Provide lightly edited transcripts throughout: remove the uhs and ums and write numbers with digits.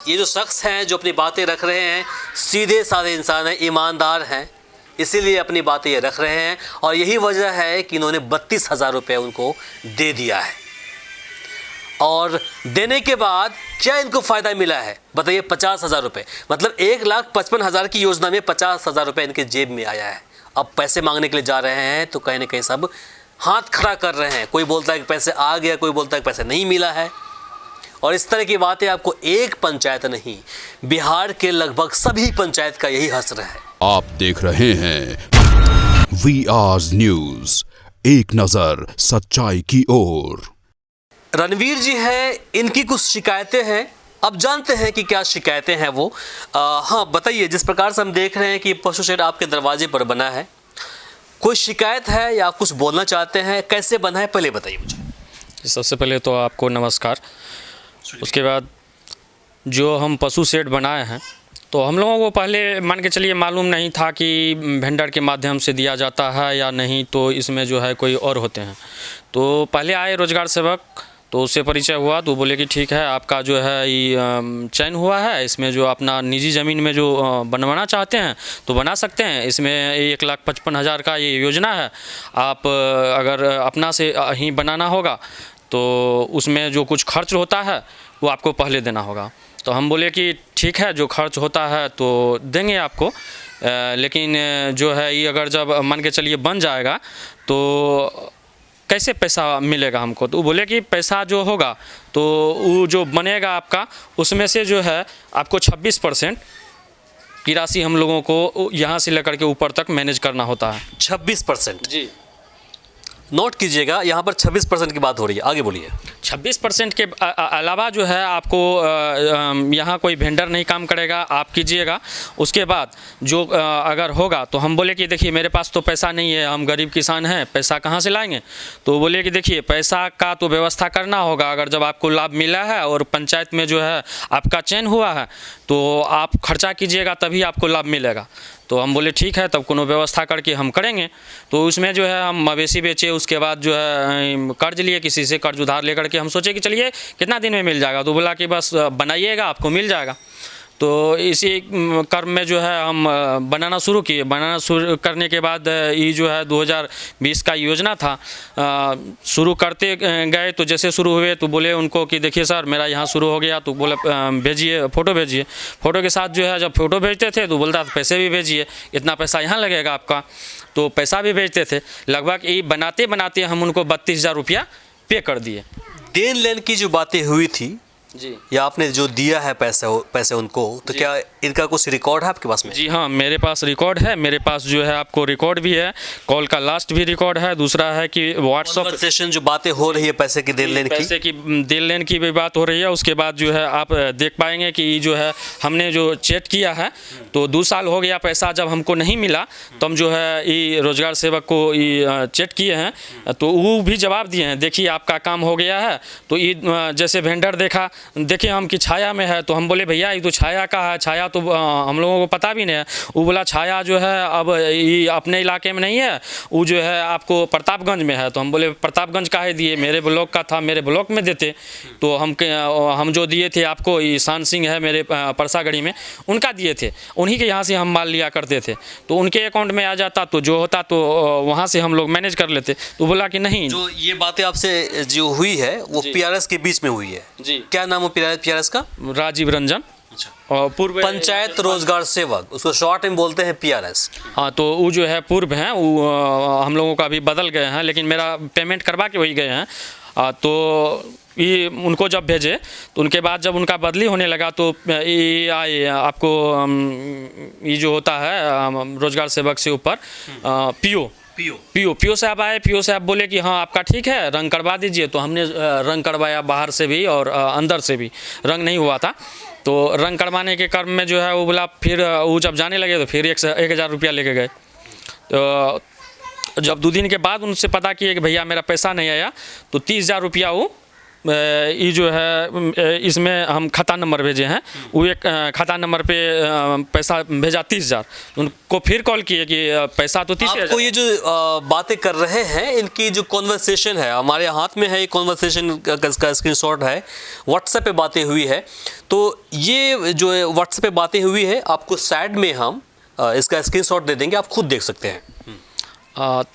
ये जो शख्स हैं जो अपनी बातें रख रहे हैं, सीधे साधे इंसान हैं, ईमानदार हैं, इसीलिए अपनी बातें ये रख रहे हैं और यही वजह है कि इन्होंने 32,000 रुपये उनको दे दिया है। और देने के बाद क्या इनको फ़ायदा मिला है बताइए? 50,000 रुपये, मतलब 1,55,000 की योजना में 50,000 रुपये इनके जेब में आया है। अब पैसे मांगने के लिए जा रहे हैं तो कहीं ना कहीं सब हाथ खड़ा कर रहे हैं। कोई बोलता है कि पैसे आ गया, कोई बोलता है कि पैसे नहीं मिला है। और इस तरह की बातें आपको एक पंचायत नहीं, बिहार के लगभग सभी पंचायत का यही हश्र है। आप देख रहे हैं VR न्यूज, एक नजर सच्चाई की ओर। रणवीर जी हैं, इनकी कुछ शिकायतें हैं। अब जानते हैं कि क्या शिकायतें हैं वो। हाँ बताइए, जिस प्रकार से हम देख रहे हैं कि पशु शेड आपके दरवाजे पर बना है, कोई शिकायत है या आप कुछ बोलना चाहते हैं? कैसे बना है पहले बताइए मुझे। सबसे पहले तो आपको नमस्कार। उसके बाद जो हम पशु शेड बनाए हैं तो हम लोगों को पहले मान के चलिए मालूम नहीं था कि वेंडर के माध्यम से दिया जाता है या नहीं, तो इसमें जो है कोई और होते हैं। तो पहले आए रोजगार सेवक, तो उससे परिचय हुआ तो बोले कि ठीक है, आपका जो है ये चयन हुआ है, इसमें जो अपना निजी ज़मीन में जो बनवाना चाहते हैं तो बना सकते हैं। इसमें 1,55,000 का ये योजना है। आप अगर अपना से ही बनाना होगा तो उसमें जो कुछ खर्च होता है वो आपको पहले देना होगा। तो हम बोले कि ठीक है, जो खर्च होता है तो देंगे आपको, लेकिन जो है ये अगर जब मान के चलिए बन जाएगा तो कैसे पैसा मिलेगा हमको? तो वो बोले कि पैसा जो होगा तो वो जो बनेगा आपका, उसमें से जो है आपको 26% की राशि हम लोगों को यहाँ से लेकर के ऊपर तक मैनेज करना होता है। 26%? जी, नोट कीजिएगा, यहाँ पर 26% की बात हो रही है। आगे बोलिए। 26% के अलावा जो है आपको यहाँ कोई वेंडर नहीं काम करेगा, आप कीजिएगा। उसके बाद जो अगर होगा तो हम बोले कि देखिए मेरे पास तो पैसा नहीं है, हम गरीब किसान हैं, पैसा कहाँ से लाएंगे? तो बोले कि देखिए पैसा का तो व्यवस्था करना होगा। अगर जब आपको लाभ मिला है और पंचायत में जो है आपका चयन हुआ है तो आप खर्चा कीजिएगा तभी आपको लाभ मिलेगा। तो हम बोले ठीक है, तब कोनो व्यवस्था करके हम करेंगे। तो उसमें जो है हम मवेशी बेचे, उसके बाद जो है कर्ज लिए, किसी से कर्ज उधार लेकर के हम सोचे कि चलिए कितना दिन में मिल जाएगा। तो बोला कि बस बनाइएगा, आपको मिल जाएगा। तो इसी क्रम में जो है हम बनाना शुरू किए। बनाना शुरू करने के बाद ये जो है 2020 का योजना था, शुरू करते गए तो जैसे शुरू हुए तो बोले उनको कि देखिए सर मेरा यहाँ शुरू हो गया। तो बोले भेजिए, फ़ोटो भेजिए। फ़ोटो के साथ जो है जब फ़ोटो भेजते थे तो बोलता था पैसे भी भेजिए, इतना पैसा यहाँ लगेगा आपका। तो पैसा भी भेजते थे। लगभग ये बनाते बनाते हम उनको 32,000 रुपया पे कर दिए। देन लेन की जो बातें हुई थी जी, या आपने जो दिया है पैसे उनको, तो क्या इनका कुछ रिकॉर्ड है आपके पास में? जी हाँ, मेरे पास रिकॉर्ड है। मेरे पास जो है आपको रिकॉर्ड भी है, कॉल का लास्ट भी रिकॉर्ड है। दूसरा है कि व्हाट्सअप सेशन जो बातें हो रही है पैसे की देन लेन की, पैसे की देन लेन की भी बात हो रही है। उसके बाद जो है आप देख पाएंगे कि जो है हमने जो चेक किया है तो 2 साल हो गया, पैसा जब हमको नहीं मिला तो हम जो है ये रोजगार सेवक को ये चेक किए हैं तो वो भी जवाब दिए हैं, देखिए आपका काम हो गया है। तो ये जैसे वेंडर देखे हम कि छाया में है, तो हम बोले भैया ये तो छाया का है, छाया तो हम लोगों को पता भी नहीं है। वो बोला छाया जो है अब ये अपने इलाके में नहीं है, वो जो है आपको प्रतापगंज में है। तो हम बोले प्रतापगंज काहे दिए, मेरे ब्लॉक का था, मेरे ब्लॉक में देते। तो हम जो दिए थे आपको, ईशान सिंह है मेरे परसागढ़ी में, उनका दिए थे, उन्हीं के यहाँ से हम माल लिया करते थे। तो उनके अकाउंट में आ जाता, तो जो होता तो वहाँ से हम लोग मैनेज कर लेते। तो बोला कि नहीं, जो ये बातें आपसे जो हुई है वो PRS के बीच में हुई है। जी, क्या नाम है PRS का? राजीव रंजन, और पूर्व पंचायत रोजगार सेवक, उसको शॉर्ट में बोलते हैं PRS। हाँ, तो वो जो है पूर्व हैं, वो हम लोगों का अभी बदल गए हैं, लेकिन मेरा पेमेंट करवा के वही गए हैं। तो ये उनको जब भेजे तो उनके बाद जब उनका बदली होने लगा तो ये आए आपको ये जो होता है रोजगार सेवक से ऊपर पीओ साहब आए। पीओ साहब बोले कि हाँ आपका ठीक है, रंग करवा दीजिए। तो हमने रंग करवाया, बाहर से भी और अंदर से भी। रंग नहीं हुआ था तो रंग करवाने के क्रम में जो है वो बोला, फिर वो जब जाने लगे तो फिर 1,000 रुपया लेके गए। तो जब 2 दिन के बाद उनसे पता किए कि भैया मेरा पैसा नहीं आया, तो 30,000 रुपया वो ये जो है इसमें हम खाता नंबर भेजे हैं, वो एक खाता नंबर पे पैसा भेजा 30,000। उनको फिर कॉल किए कि पैसा तो 30,000। आपको ये जो बातें कर रहे हैं इनकी जो कॉन्वर्सेशन है, हमारे हाथ में है, ये कॉन्वर्सेशन का स्क्रीनशॉट है, व्हाट्सएप पे बातें हुई है। तो ये जो व्हाट्सएप पे बातें हुई है आपको साइड में हम इसका स्क्रीनशॉट दे देंगे, आप खुद देख सकते हैं।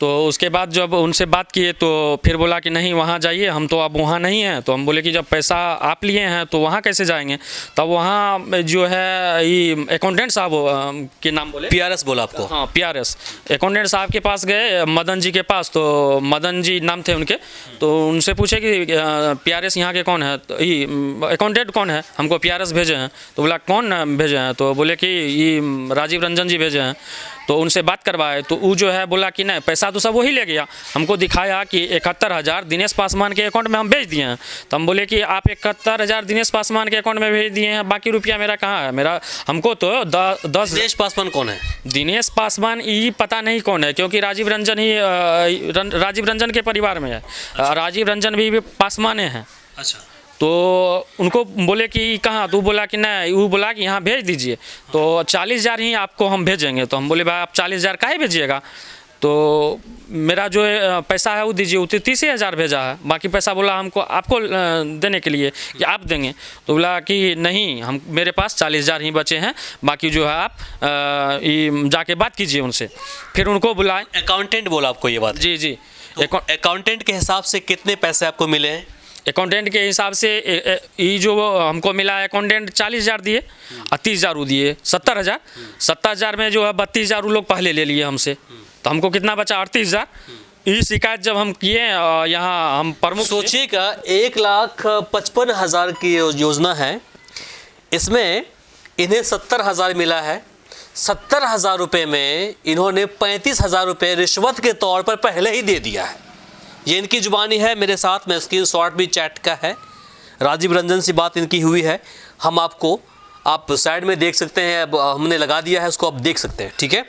तो उसके बाद जब उनसे बात किए तो फिर बोला कि नहीं वहाँ जाइए, हम तो अब वहाँ नहीं हैं। तो हम बोले कि जब पैसा आप लिए हैं तो वहाँ कैसे जाएंगे। तब वहाँ जो है ये अकाउंटेंट साहब के नाम बोले, PRS बोला आपको? हाँ PRS अकाउंटेंट साहब के पास गए, मदन जी के पास। तो मदन जी नाम थे उनके। तो उनसे पूछे कि PRS यहाँ के कौन है, तो ये अकाउंटेंट कौन है, हमको PRS भेजे हैं। तो बोला कौन भेजे हैं, तो बोले कि ये राजीव रंजन जी भेजे हैं। तो उनसे बात करवाए तो वो जो है बोला कि नहीं पैसा तो सब वही ले गया। हमको दिखाया कि 71,000 दिनेश पासवान के अकाउंट में हम भेज दिए हैं। तो हम बोले कि आप 71,000 दिनेश पासवान के अकाउंट में भेज दिए हैं, बाकी रुपया मेरा कहाँ है, मेरा हमको तो 10। दिनेश पासवान कौन है? दिनेश पासवान ये पता नहीं कौन है, क्योंकि राजीव रंजन के परिवार में है। राजीव रंजन भी पासवाने हैं। अच्छा। तो उनको बोले कि कहाँ, तो बोला कि नहीं, वो बोला कि यहाँ भेज दीजिए। तो 40,000 ही आपको हम भेजेंगे। तो हम बोले भाई आप 40,000 काहे भेजिएगा, तो मेरा जो पैसा है वो दीजिए। वो 30,000 भेजा है, बाकी पैसा बोला हमको आपको देने के लिए कि आप देंगे। तो बोला कि नहीं, हम मेरे पास 40,000 ही बचे हैं, बाकी जो है आप जाके बात कीजिए उनसे। फिर उनको बुलाए। अकाउंटेंट बोला आपको ये बात? जी जी। तो अकाउंटेंट के हिसाब से कितने पैसे आपको मिले हैं? अकाउंटेंट के हिसाब से ये जो हमको मिला है, अकाउंटेंट 40,000 दिए और 30,000 वो दिए, 70,000। 70,000 में जो है 32,000 वो लोग पहले ले लिए हमसे। तो हमको कितना बचा, 38,000। ये शिकायत जब हम किए यहाँ हम प्रमुख, सोचिएगा 1,55,000 की योजना है, इसमें इन्हें 70,000 मिला है। 70,000 रुपये में इन्होंने 35,000 रुपये रिश्वत के तौर पर पहले ही दे दिया है। ये इनकी जुबानी है, मेरे साथ में स्क्रीनशॉट भी चैट का है। राजीव रंजन से बात इनकी हुई है, हम आपको आप साइड में देख सकते हैं, अब हमने लगा दिया है उसको, आप देख सकते हैं। ठीक है,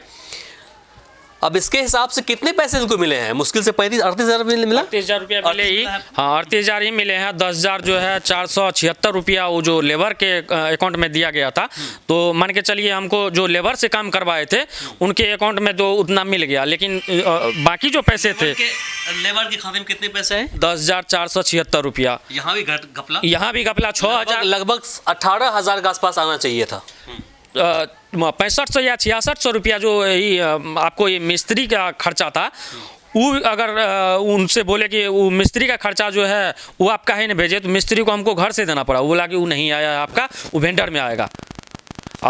अब इसके हिसाब से कितने पैसे इनको मिले हैं? मुश्किल से 38,000 मिला। 38,000 रुपया मिले ही। हाँ 38,000 ही मिले हैं। 10,000 जो है 476 रुपया वो जो लेबर के अकाउंट में दिया गया था। तो मान के चलिए हमको जो लेबर से काम करवाए थे उनके अकाउंट में तो उतना मिल गया, लेकिन बाकी जो पैसे थे लेबर के खाते में कितने पैसे हैं? 10,476 रुपया। यहाँ भी घपला? यहाँ भी घपला 6,000, लगभग 18,000 के आसपास आना चाहिए था। 6500 या 6600 रुपया जो आपको ये मिस्त्री का खर्चा था, वो अगर उनसे बोले कि वो मिस्त्री का खर्चा जो है वो आप काहे नहीं भेजे, तो मिस्त्री को हमको घर से देना पड़ा। वो बोला कि वो नहीं आया है आपका, वो वेंडर में आएगा।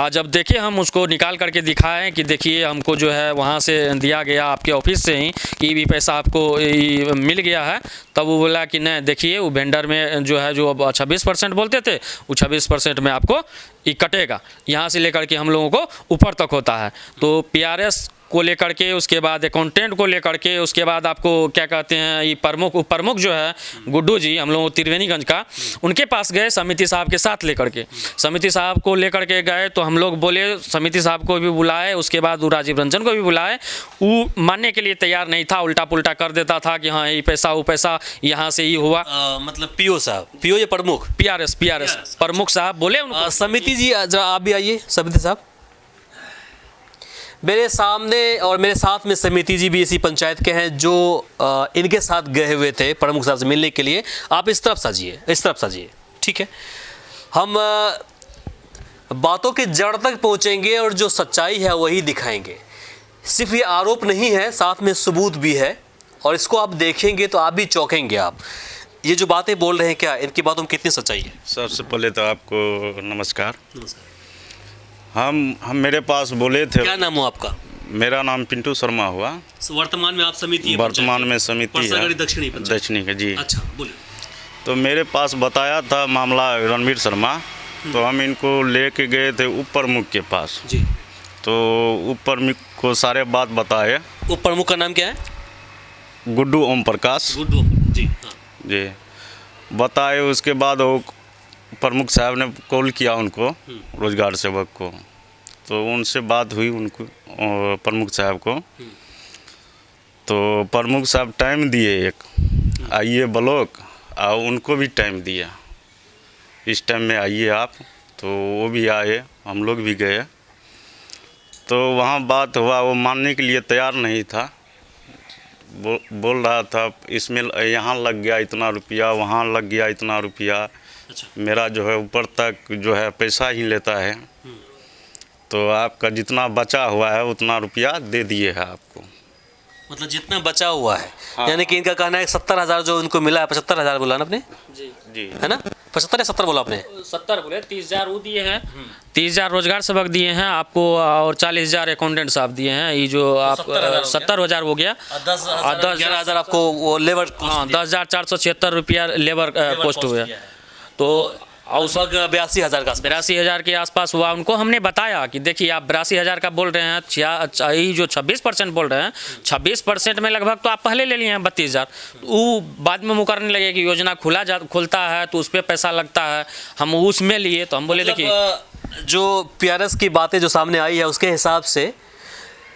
जब देखे हम उसको निकाल करके दिखाएं कि देखिए हमको जो है वहाँ से दिया गया आपके ऑफिस से ही कि भी पैसा आपको मिल गया है, तब वो बोला कि नहीं देखिए वो वेंडर में जो है जो अब 26% बोलते थे, वो 26% में आपको ये कटेगा। यहाँ से लेकर के हम लोगों को ऊपर तक होता है। तो PRS को लेकर के, उसके बाद अकाउंटेंट को लेकर के, उसके बाद आपको क्या कहते हैं ये प्रमुख जो है गुड्डू जी, हम लोग त्रिवेणीगंज का, उनके पास गए समिति साहब के साथ लेकर के। समिति साहब को लेकर के गए तो हम लोग बोले, समिति साहब को भी बुलाए, उसके बाद वो राजीव रंजन को भी बुलाए। वो मानने के लिए तैयार नहीं था, उल्टा पुल्टा कर देता था कि हाँ ये पैसा वो पैसा यहाँ से ही हुआ। मतलब PO साहब, PO या प्रमुख? PRS प्रमुख साहब बोले उनको। समिति जी जरा आप भी आइए। समिति साहब मेरे सामने और मेरे साथ में समिति जी भी इसी पंचायत के हैं जो इनके साथ गए हुए थे प्रमुख साहब से मिलने के लिए। आप इस तरफ साजिए, इस तरफ साजिए। ठीक है, हम बातों के जड़ तक पहुंचेंगे और जो सच्चाई है वही दिखाएंगे। सिर्फ ये आरोप नहीं है, साथ में सबूत भी है, और इसको आप देखेंगे तो आप भी चौंकेंगे। आप ये जो बातें बोल रहे हैं, क्या इनकी बातों में कितनी सच्चाई है? सबसे पहले तो आपको नमस्कार। हम मेरे पास बोले थे। क्या नाम हो आपका? मेरा नाम पिंटू शर्मा हुआ। वर्तमान में आप समिति? वर्तमान में समिति है दक्षिणी का जी। अच्छा बोलिए। तो मेरे पास बताया था मामला रणवीर शर्मा, तो हम इनको लेके गए थे उप प्रमुख के पास जी। तो उप प्रमुख को सारे बात बताए। उप प्रमुख का नाम क्या है? गुड्डू ओम प्रकाश। गुड्डू जी। हाँ। जी बताए। उसके बाद वो प्रमुख साहब ने कॉल किया उनको, रोजगार सेवक को, तो उनसे बात हुई उनको प्रमुख साहब को। तो प्रमुख साहब टाइम दिए एक, आइए ब्लॉक और उनको भी टाइम दिया, इस टाइम में आइए आप, तो वो भी आए, हम लोग भी गए। तो वहाँ बात हुआ, वो मानने के लिए तैयार नहीं था। बोल रहा था इसमें यहाँ लग गया इतना रुपया, वहाँ लग गया इतना रुपया। अच्छा। मेरा जो है ऊपर तक जो है पैसा ही लेता है, तो आपका जितना बचा हुआ है उतना रुपया दे दिए है आपको। मतलब जितना बचा हुआ है, हाँ। यानी कि इनका कहना है 70,000 जो उनको मिला है, 75,000 बोला ना आपने, जी जी है ना? 75 या 70 बोला आपने? 70 बोले, 30,000 वो दिए हैं, 30,000 रोजगार सेवक दिए हैं आपको, और 40,000 अकाउंटेंट साहब दिए हैं। ये जो आप 70,000 हो गया, 11,000 आपको वो लेबर, हाँ 10,476 रुपया लेबर कॉस्ट हुआ। तो लगभग 82,000 का आसपास। 82,000 के आसपास हुआ। उनको हमने बताया कि देखिए आप 82,000 का बोल रहे हैं, ये जो 26% बोल रहे हैं, 26% में लगभग तो आप पहले ले लिए हैं 32,000। वो बाद में मुकरने लगे कि योजना खुलता है तो उस पर पैसा लगता है, हम उसमें लिए। तो हम बोले देखिए जो PRS की बातें जो सामने आई है उसके हिसाब से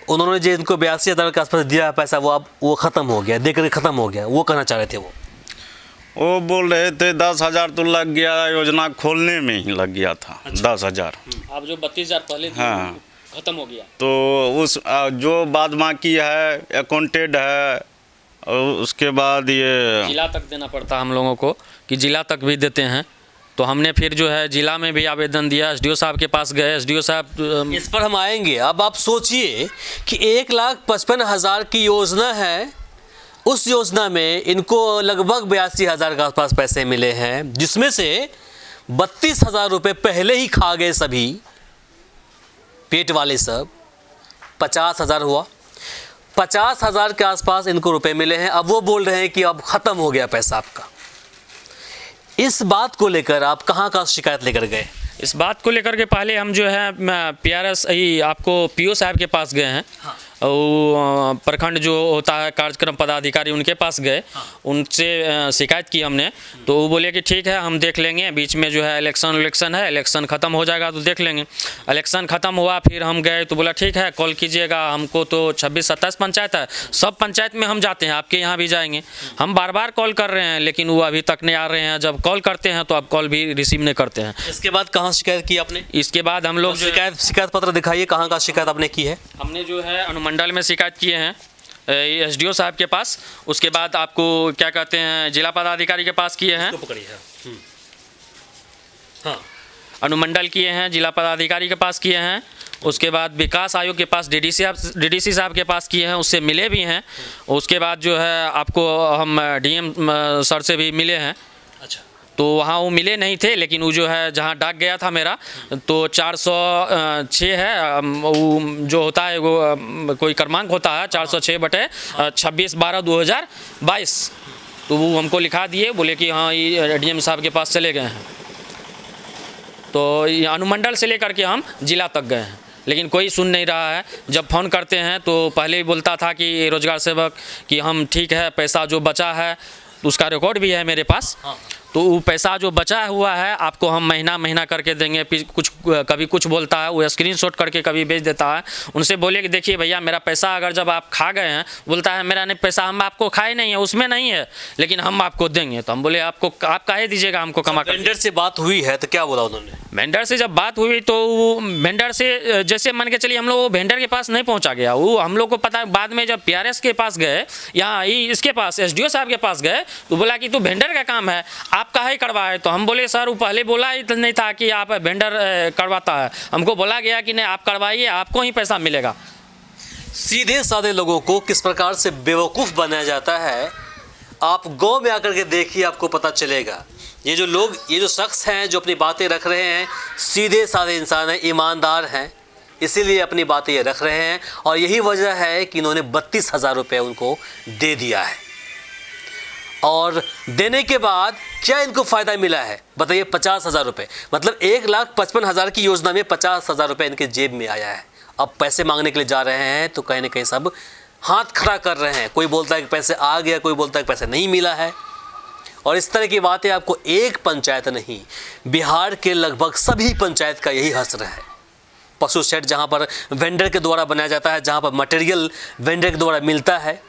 उन्होंने जो इनको 82,000 के आसपास दिया है पैसा, वो अब वो ख़त्म हो गया, देकर ख़त्म हो गया, वो कहना चाह रहे थे। वो बोल रहे थे 10,000 तो लग गया, योजना खोलने में ही लग गया था। अच्छा। 10,000 अब जो 32,000 पहले हाँ खत्म हो गया। तो उस जो बाद बाकी है अकाउंटेड है, और उसके बाद ये जिला तक देना पड़ता हम लोगों को, कि जिला तक भी देते हैं। तो हमने फिर जो है जिला में भी आवेदन दिया, SDO साहब के पास गए, SDO साहब इस पर हम आएंगे। अब आप सोचिए कि 1,55,000 की योजना है, उस योजना में इनको लगभग 82,000 के आसपास पैसे मिले हैं, जिसमें से 32,000 रुपये पहले ही खा गए सभी पेट वाले सब। 50,000 हुआ, 50,000 के आसपास इनको रुपए मिले हैं। अब वो बोल रहे हैं कि अब ख़त्म हो गया पैसा आपका। इस बात को लेकर आप कहाँ का शिकायत लेकर गए? इस बात को लेकर के पहले हम जो है PRS आपको PO साहब के पास गए हैं। हाँ। और प्रखंड जो होता है कार्यक्रम पदाधिकारी, उनके पास गए। हाँ। उनसे शिकायत की हमने, तो वो बोले कि ठीक है हम देख लेंगे, बीच में जो है इलेक्शन है, इलेक्शन ख़त्म हो जाएगा तो देख लेंगे। इलेक्शन ख़त्म हुआ, फिर हम गए तो बोला ठीक है कॉल कीजिएगा हमको। तो 26-27 पंचायत है, सब पंचायत में हम जाते हैं, आपके यहाँ भी जाएंगे। हम बार बार कॉल कर रहे हैं लेकिन वो अभी तक नहीं आ रहे हैं। जब कॉल करते हैं तो आप कॉल भी रिसीव नहीं करते हैं। इसके बाद कहाँ शिकायत की आपने? इसके बाद हम लोग शिकायत पत्र दिखाइए, कहाँ का शिकायत आपने की है? हमने जो है मंडल में शिकायत किए हैं, SDO साहब के पास। उसके बाद आपको क्या कहते हैं जिला पदाधिकारी के पास किए हैं, हाँ अनुमंडल किए हैं, जिला पदाधिकारी के पास किए हैं। उसके बाद विकास आयोग के पास DDC साहब के पास किए हैं, उससे मिले भी हैं। उसके बाद जो है आपको हम DM सर से भी मिले हैं। अच्छा। तो वहाँ वो मिले नहीं थे, लेकिन वो जो है जहाँ डाक गया था मेरा, तो 406 है वो जो होता है वो कोई क्रमांक होता है 406/26/12/2022। तो वो हमको लिखा दिए, बोले कि हाँ ये DM साहब के पास चले गए हैं। तो ये अनुमंडल से लेकर के हम जिला तक गए हैं, लेकिन कोई सुन नहीं रहा है। जब फ़ोन करते हैं तो पहले ही बोलता था कि रोजगार सेवक कि हम ठीक है, पैसा जो बचा है उसका रिकॉर्ड भी है मेरे पास। हाँ। तो वो पैसा जो बचा हुआ है आपको हम महीना करके देंगे। कभी कुछ बोलता है, वो स्क्रीनशॉट करके कभी भेज देता है। उनसे बोलिए कि देखिए भैया मेरा पैसा अगर जब आप खा गए हैं, बोलता है मेरा नहीं पैसा हम आपको खाए नहीं है, उसमें नहीं है, लेकिन हम आपको देंगे। तो हम बोले आपको आप काहे दीजिएगा हमको कमा कर। वेंडर से बात हुई है तो क्या बोला उन्होंने? वेंडर से जब बात हुई तो वेंडर से जैसे मान के चलिए हम लोग वेंडर के पास नहीं पहुँचा गया। वो हम लोग को पता है, बाद में जब PRS के पास गए, यहाँ इसके पास SDO साहब के पास गए, तो बोला कि तू वेंडर का काम है, आप काहे करवाए? तो हम बोले सर वो पहले बोला ही नहीं था कि आप वेंडर करवाता है, हमको बोला गया कि नहीं आप करवाइए, आपको ही पैसा मिलेगा। सीधे साधे लोगों को किस प्रकार से बेवकूफ़ बनाया जाता है, आप गांव में आकर के देखिए, आपको पता चलेगा। ये जो शख्स हैं जो अपनी बातें रख रहे हैं, सीधे साधे इंसान हैं, ईमानदार हैं, इसीलिए अपनी बातें ये रख रहे हैं। और यही वजह है कि इन्होंने 32,000 रुपये उनको दे दिया है। और देने के बाद क्या इनको फ़ायदा मिला है बताइए? 50,000 रुपये, मतलब 1,55,000 की योजना में 50,000 रुपये इनके जेब में आया है। अब पैसे मांगने के लिए जा रहे हैं तो कहीं ना कहीं सब हाथ खड़ा कर रहे हैं। कोई बोलता है कि पैसे आ गया, कोई बोलता है कि पैसे नहीं मिला है। और इस तरह की बातें आपको एक पंचायत नहीं, बिहार के लगभग सभी पंचायत का यही हश्र है। पशु शेड जहाँ पर वेंडर के द्वारा बनाया जाता है, जहाँ पर मटेरियल वेंडर के द्वारा मिलता है,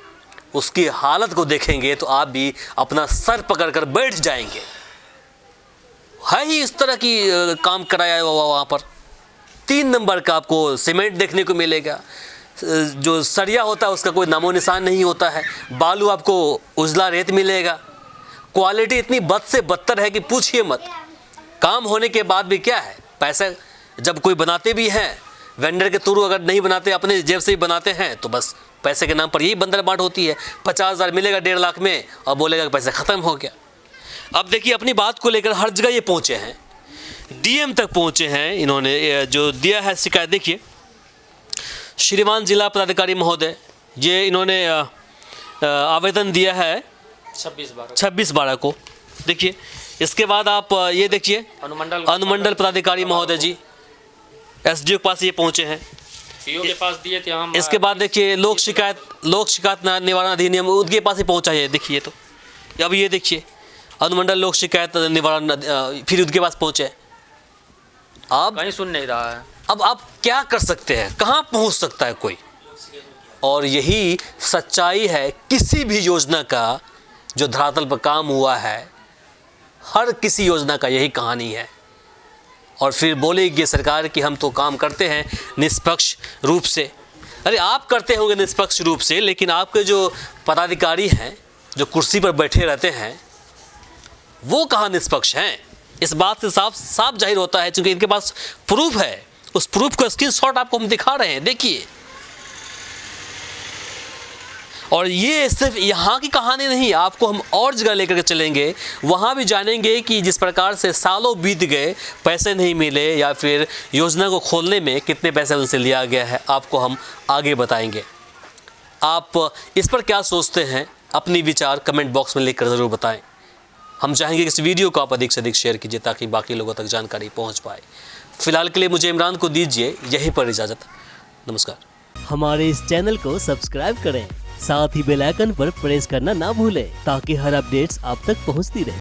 उसकी हालत को देखेंगे तो आप भी अपना सर पकड़कर बैठ जाएंगे। है ही इस तरह की काम कराया हुआ वहाँ पर। 3 नंबर का आपको सीमेंट देखने को मिलेगा, जो सरिया होता है उसका कोई नामो निशान नहीं होता है, बालू आपको उजला रेत मिलेगा। क्वालिटी इतनी बद से बदतर है कि पूछिए मत। काम होने के बाद भी क्या है, पैसा जब कोई बनाते भी हैं, वेंडर के थ्रू अगर नहीं बनाते, अपने जेब से ही बनाते हैं, तो बस पैसे के नाम पर यही बंदर बांट होती है। 50,000 मिलेगा 1.5 लाख में और बोलेगा कि पैसा ख़त्म हो गया। अब देखिए अपनी बात को लेकर हर जगह ये पहुँचे हैं, डीएम तक पहुँचे हैं। इन्होंने जो दिया है शिकायत, देखिए श्रीमान जिला पदाधिकारी महोदय, ये इन्होंने आवेदन दिया है 26/12 को। देखिए इसके बाद आप ये देखिए अनुमंडल पदाधिकारी महोदय जी एसडीओ के पास ये पहुँचे हैं, पीओ के पास दिए थे हम। इसके बाद देखिए लोक शिकायत निवारण अधिनियम उनके पास ही पहुँचा है। देखिए तो अब ये देखिए अनुमंडल लोक शिकायत निवारण फिर उनके पास पहुँचे। अब कहीं सुन नहीं रहा है। अब आप क्या कर सकते हैं, कहाँ पहुँच सकता है कोई। और यही सच्चाई है किसी भी योजना का जो धरातल पर काम हुआ है, हर किसी योजना का यही कहानी है। और फिर बोलेगी सरकार कि हम तो काम करते हैं निष्पक्ष रूप से। अरे आप करते होंगे निष्पक्ष रूप से, लेकिन आपके जो पदाधिकारी हैं, जो कुर्सी पर बैठे रहते हैं, वो कहाँ निष्पक्ष हैं। इस बात से साफ जाहिर होता है, क्योंकि इनके पास प्रूफ है। उस प्रूफ का स्क्रीनशॉट आपको हम दिखा रहे हैं, देखिए। और ये सिर्फ यहाँ की कहानी नहीं, आपको हम और जगह लेकर के चलेंगे, वहाँ भी जानेंगे कि जिस प्रकार से सालों बीत गए, पैसे नहीं मिले या फिर योजना को खोलने में कितने पैसे उनसे लिया गया है, आपको हम आगे बताएंगे। आप इस पर क्या सोचते हैं, अपनी विचार कमेंट बॉक्स में लिखकर ज़रूर बताएं। हम चाहेंगे कि इस वीडियो को आप अधिक से अधिक शेयर कीजिए ताकि बाकी लोगों तक जानकारी पहुँच पाए। फिलहाल के लिए मुझे इमरान को दीजिए यहीं पर इजाज़त। नमस्कार। हमारे इस चैनल को सब्सक्राइब करें, साथ ही बेल आइकन पर प्रेस करना ना भूलें ताकि हर अपडेट्स आप तक पहुंचती रहे।